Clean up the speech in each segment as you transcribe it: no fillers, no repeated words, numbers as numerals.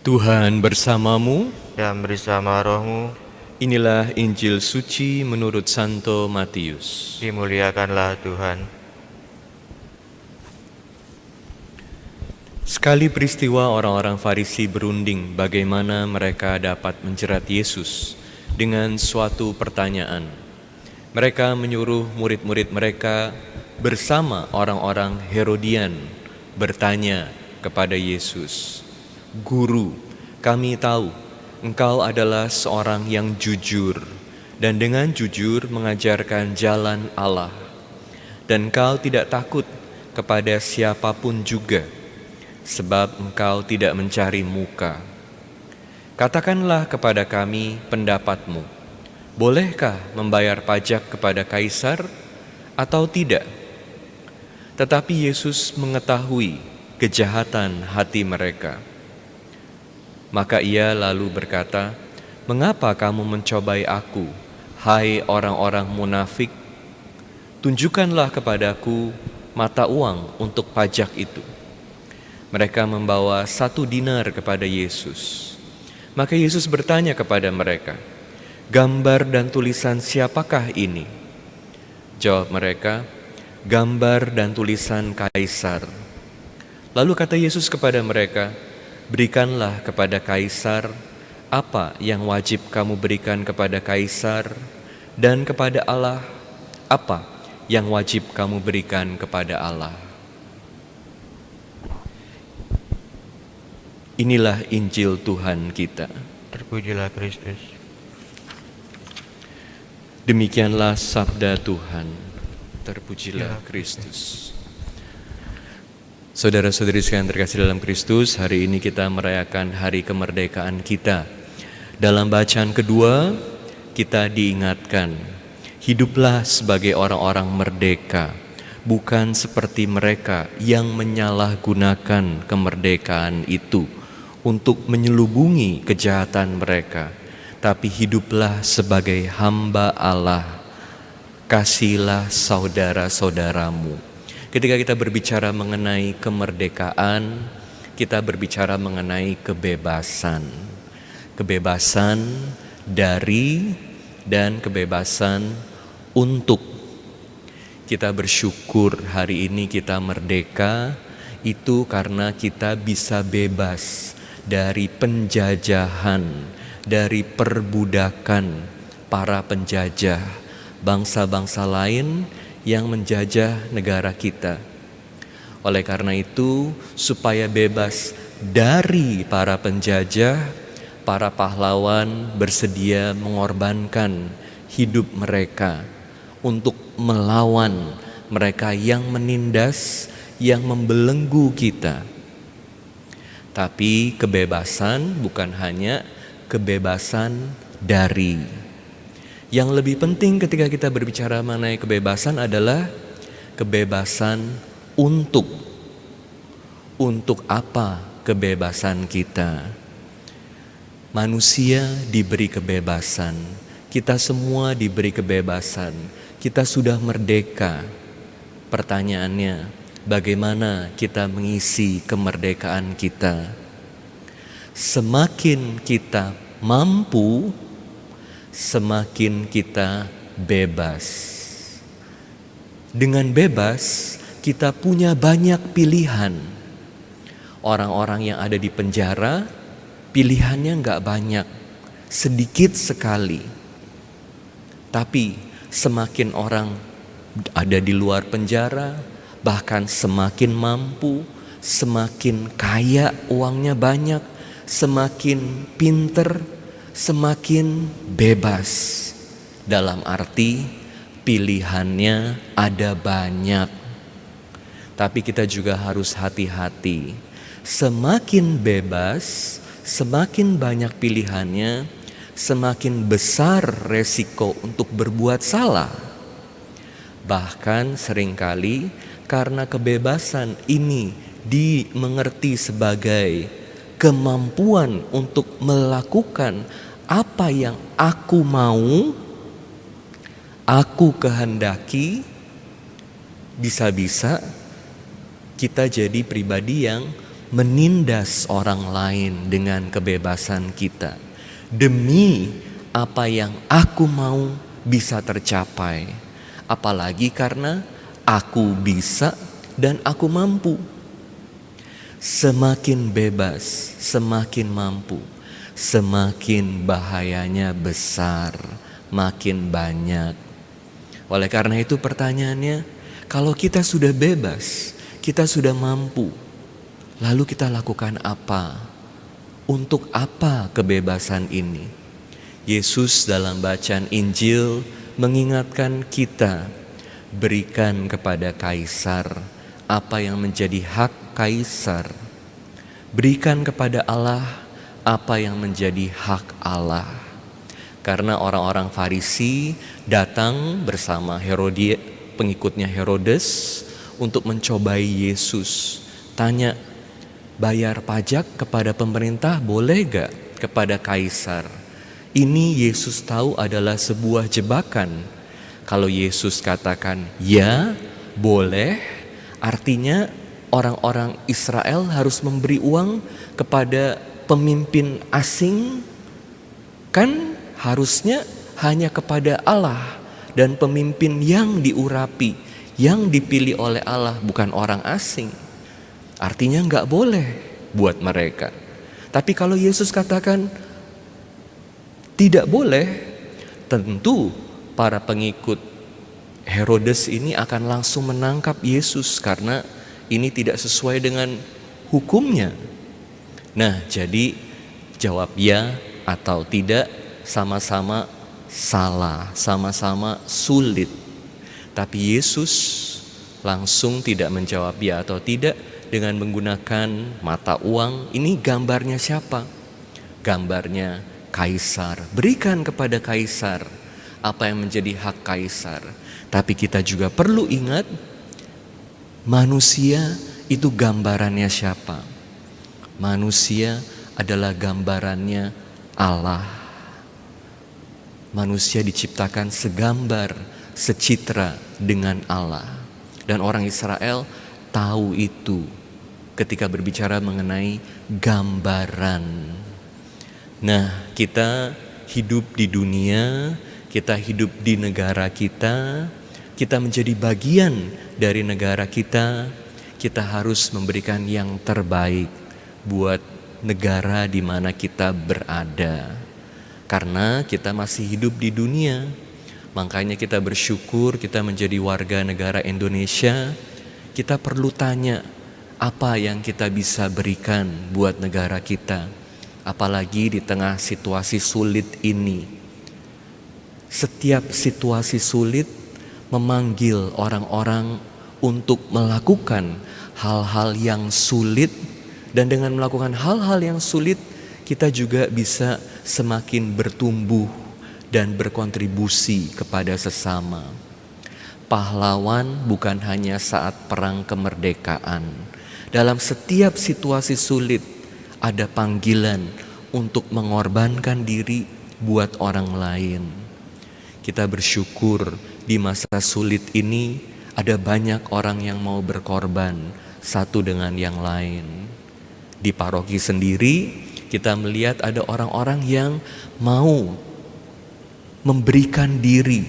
Tuhan bersamamu. Dan bersama rohmu. Inilah Injil suci menurut Santo Matius. Dimuliakanlah Tuhan. Sekali peristiwa orang-orang Farisi berunding bagaimana mereka dapat menjerat Yesus dengan suatu pertanyaan. Mereka menyuruh murid-murid mereka bersama orang-orang Herodian bertanya kepada Yesus, "Guru, kami tahu Engkau adalah seorang yang jujur dan dengan jujur mengajarkan jalan Allah. Dan Engkau tidak takut kepada siapapun juga, sebab Engkau tidak mencari muka. Katakanlah kepada kami pendapatmu, bolehkah membayar pajak kepada Kaisar atau tidak?" Tetapi Yesus mengetahui kejahatan hati mereka. Maka ia lalu berkata, "Mengapa kamu mencobai aku, hai orang-orang munafik? Tunjukkanlah kepadaku mata uang untuk pajak itu." Mereka membawa 1 dinar kepada Yesus. Maka Yesus bertanya kepada mereka, "Gambar dan tulisan siapakah ini?" Jawab mereka, "Gambar dan tulisan Kaisar." Lalu kata Yesus kepada mereka, "Berikanlah kepada Kaisar apa yang wajib kamu berikan kepada Kaisar, dan kepada Allah apa yang wajib kamu berikan kepada Allah." Inilah Injil Tuhan kita. Terpujilah Kristus. Demikianlah sabda Tuhan. Terpujilah Kristus. Saudara-saudari sekalian terkasih dalam Kristus, hari ini kita merayakan hari kemerdekaan kita. Dalam bacaan kedua, kita diingatkan, hiduplah sebagai orang-orang merdeka, bukan seperti mereka yang menyalahgunakan kemerdekaan itu untuk menyelubungi kejahatan mereka, tapi hiduplah sebagai hamba Allah. Kasihilah saudara-saudaramu. Ketika kita berbicara mengenai kemerdekaan, kita berbicara mengenai kebebasan. Kebebasan dari dan kebebasan untuk. Kita bersyukur hari ini kita merdeka, itu karena kita bisa bebas dari penjajahan, dari perbudakan para penjajah, bangsa-bangsa lain yang menjajah negara kita. Oleh karena itu, supaya bebas dari para penjajah, para pahlawan bersedia mengorbankan hidup mereka untuk melawan mereka yang menindas, yang membelenggu kita. Tapi kebebasan bukan hanya kebebasan dari. Yang lebih penting ketika kita berbicara mengenai kebebasan adalah kebebasan untuk. Untuk apa kebebasan kita? Manusia diberi kebebasan. Kita semua diberi kebebasan. Kita sudah merdeka. Pertanyaannya, bagaimana kita mengisi kemerdekaan kita? Semakin kita mampu, semakin kita bebas. Dengan bebas, kita punya banyak pilihan. Orang-orang yang ada di penjara, pilihannya nggak banyak, sedikit sekali. Tapi semakin orang ada di luar penjara, bahkan semakin mampu, semakin kaya, uangnya banyak, semakin pinter, semakin bebas. Dalam arti pilihannya ada banyak. Tapi kita juga harus hati-hati. Semakin bebas, semakin banyak pilihannya, semakin besar resiko untuk berbuat salah. Bahkan seringkali karena kebebasan ini dimengerti sebagai kemampuan untuk melakukan apa yang aku mau, aku kehendaki, bisa-bisa kita jadi pribadi yang menindas orang lain dengan kebebasan kita demi apa yang aku mau bisa tercapai, apalagi karena aku bisa dan aku mampu. Semakin bebas, semakin mampu, semakin bahayanya besar, makin banyak. Oleh karena itu pertanyaannya, kalau kita sudah bebas, kita sudah mampu, lalu kita lakukan apa? Untuk apa kebebasan ini? Yesus dalam bacaan Injil mengingatkan kita, berikan kepada kaisar apa yang menjadi hak kaisar. Berikan kepada Allah apa yang menjadi hak Allah. Karena orang-orang Farisi datang bersama pengikutnya Herodes untuk mencobai Yesus. Tanya, bayar pajak kepada pemerintah boleh gak kepada kaisar? Ini Yesus tahu adalah sebuah jebakan. Kalau Yesus katakan ya boleh, artinya orang-orang Israel harus memberi uang kepada pemimpin asing. Kan harusnya hanya kepada Allah dan pemimpin yang diurapi, yang dipilih oleh Allah, bukan orang asing. Artinya gak boleh buat mereka. Tapi kalau Yesus katakan tidak boleh, tentu para pengikut Herodes ini akan langsung menangkap Yesus karena ini tidak sesuai dengan hukumnya. Nah, jadi jawab ya atau tidak sama-sama salah, sama-sama sulit. Tapi Yesus langsung tidak menjawab ya atau tidak dengan menggunakan mata uang. Ini gambarnya siapa? Gambarnya kaisar. Berikan kepada kaisar apa yang menjadi hak kaisar. Tapi kita juga perlu ingat, manusia itu gambarannya siapa? Manusia adalah gambarannya Allah. Manusia diciptakan segambar, secitra dengan Allah. Dan orang Israel tahu itu ketika berbicara mengenai gambaran. Nah, kita hidup di dunia, kita hidup di negara kita menjadi bagian dari negara kita harus memberikan yang terbaik buat negara di mana kita berada. Karena kita masih hidup di dunia, makanya kita bersyukur kita menjadi warga negara Indonesia. Kita perlu tanya, apa yang kita bisa berikan buat negara kita, apalagi di tengah situasi sulit ini. Setiap situasi sulit memanggil orang-orang untuk melakukan hal-hal yang sulit, dan dengan melakukan hal-hal yang sulit kita juga bisa semakin bertumbuh dan berkontribusi kepada sesama. Pahlawan bukan hanya saat perang kemerdekaan. Dalam setiap situasi sulit ada panggilan untuk mengorbankan diri buat orang lain. Kita bersyukur di masa sulit ini ada banyak orang yang mau berkorban satu dengan yang lain. Di paroki sendiri kita melihat ada orang-orang yang mau memberikan diri,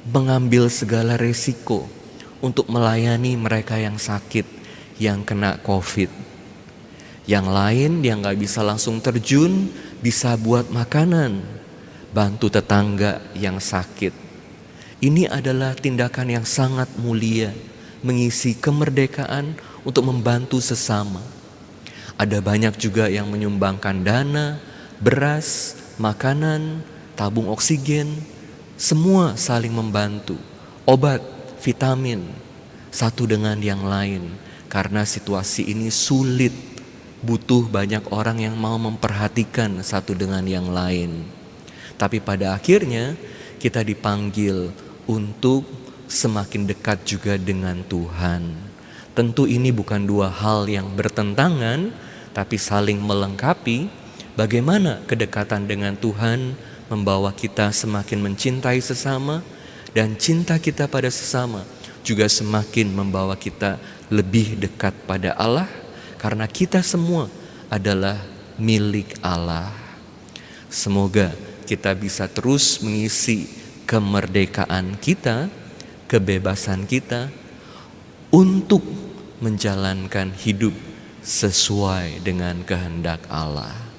mengambil segala resiko untuk melayani mereka yang sakit, yang kena COVID. Yang lain yang gak bisa langsung terjun, bisa buat makanan, bantu tetangga yang sakit. Ini adalah tindakan yang sangat mulia, mengisi kemerdekaan untuk membantu sesama. Ada banyak juga yang menyumbangkan dana, beras, makanan, tabung oksigen, semua saling membantu. Obat, vitamin, satu dengan yang lain. Karena situasi ini sulit, butuh banyak orang yang mau memperhatikan satu dengan yang lain. Tapi pada akhirnya kita dipanggil untuk semakin dekat juga dengan Tuhan. Tentu ini bukan dua hal yang bertentangan, tapi saling melengkapi. Bagaimana kedekatan dengan Tuhan membawa kita semakin mencintai sesama, dan cinta kita pada sesama juga semakin membawa kita lebih dekat pada Allah, karena kita semua adalah milik Allah. Semoga kita bisa terus mengisi kemerdekaan kita, kebebasan kita untuk menjalankan hidup sesuai dengan kehendak Allah.